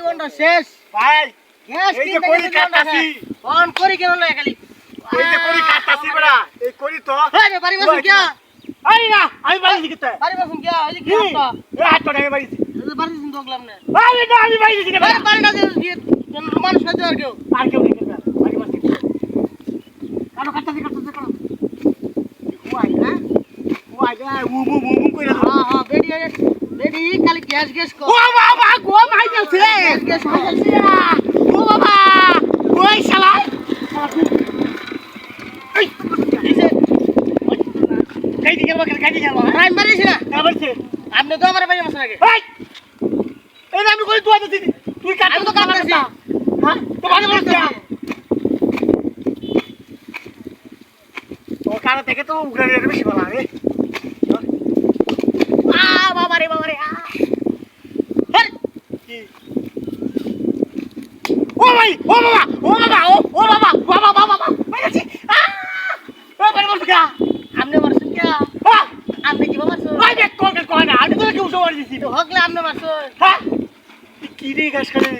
জীবনটা শেষ ভাই গ্যাস এই যে করি কাটতাছি অন করি কেন লাগে খালি এই যে করি কাটতাছি বড়া এই করি তো আরে বাড়ি বসুন কি আরে না আমি বাড়ি দিতে বাড়ি বসুন কি ওই যে কি তো এই হাত তো বাড়ি বাড়ি দিন দগলাম না আরে না আমি বাড়ি দিতে বাড়ি বাড়ি না দিয়ে মানুষ না দেওয়ার কেউ আর কেউ নেই কেন বাড়ি মারতে কাটো কাটতাছি কাটো ওয়াই না ওয়াই না মুম কইরা হ্যাঁ হ্যাঁ বেডি খালি গ্যাস গ্যাস কর ও বাবা গো মাই যাচ্ছে গ্যাস হয়ে যাচ্ছে ও বাবা ওই শালা এই দিছে কাই দিকে বাবা কাই দিকে বাবা টাইম মারিস না আবারছে আপনি তো আমার বাড়ি বসে আগে এই এই আমি কই তুই দিদি তুই কাট আমি তো কাটতেছি হ্যাঁ তো বাড়ি বসে ও কারা থেকে তো উগরা রে বেশি ভালো রে বাবা রে কি ও ভাই ও বাবা ও বাবা ও বাবা বাবা বাবা বাবা মাইছি ও বাড়ি বসে কা আপনি মারছেন কি আপনি কি মারছেন ভাই দেখ কোন না আমি তো কি উঠে মারি দিছি তো হকলে আপনি মারছেন হ্যাঁ কি রে গাছ খালি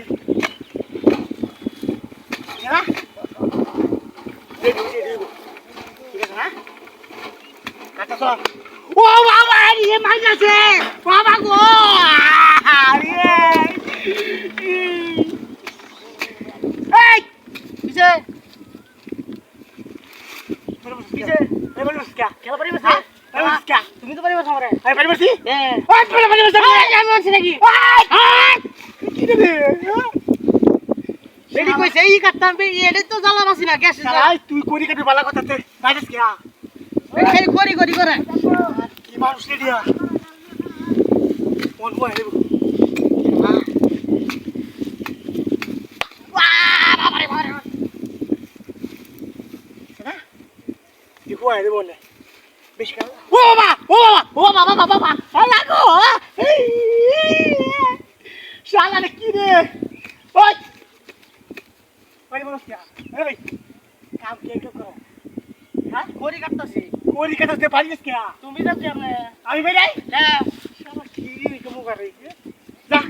না ঠিক আছে না কাটা সব ও বাবা আরে মাই যাচ্ছে বাবা গো আরে এই কিসে কিসে এই বল বসকা খেলা বাড়ি বসে এই বসকা তুমি তো বাড়ি বসে আমারে এই বাড়ি বসি হ্যাঁ ওই বাড়ি বসি আমি মারছি নাকি কি রে বেডি কইছে এই কাটতাম এডি তো জ্বালা মাছি না গ্যাস এই তুই করি কাটি বালা কথাতে বাইরেস কি এই করি করে কি মানুষ রে দিয়া কোন হয় রে কি হয় রে বলে বেশ কা ও বাবা ও বাবা ও বাবা বাবা শালা গো শালা রে কি রে ওই বাড়ি বসে এই কাম কে করো হ্যাঁ করি কাটতাছি করি কাটাতে পারিস কি তুমি যাচ্ছি আপনি আমি বেরাই হ্যাঁ শালা কি কমু করে যা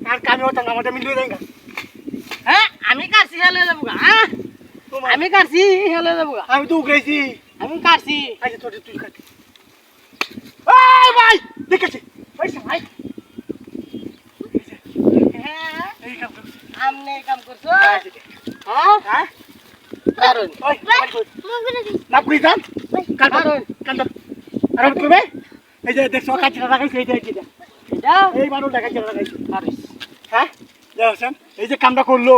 আর কামে হতো না আমাদের মিলিয়ে দেয় না হ্যাঁ আমি কাটছি হেলে যাবো হ্যাঁ আমি কাটছি হেলে যাবো আমি তো উগরাইছি আমি কাটছি আচ্ছা তোর তুই কাটি এই ভাই দেখেছি পয়সা ভাই হ্যাঁ এই কাম করছি আমনে কাম করছো হ্যাঁ হ্যাঁ কারণ ওই না কই যান কাল কাল আর করবে এই যে দেখছো কাছে লাগাইছে এই যে এটা এটা এই মানুষ লাগাইছে লাগাইছে পারিস হ্যাঁ দেখছেন এই যে কামটা করলো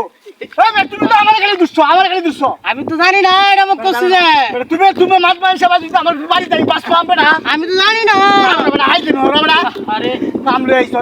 তুমি তো আমার খালি দুঃখ আমার খালি দুঃখ আমি তো জানি না এটা মোক করছিলে তুমি মাছ মাংস বাজি আমার বাড়ি যাই বাস পাবে না আমি তো জানি না আই কেন আরে কাম লই আইছো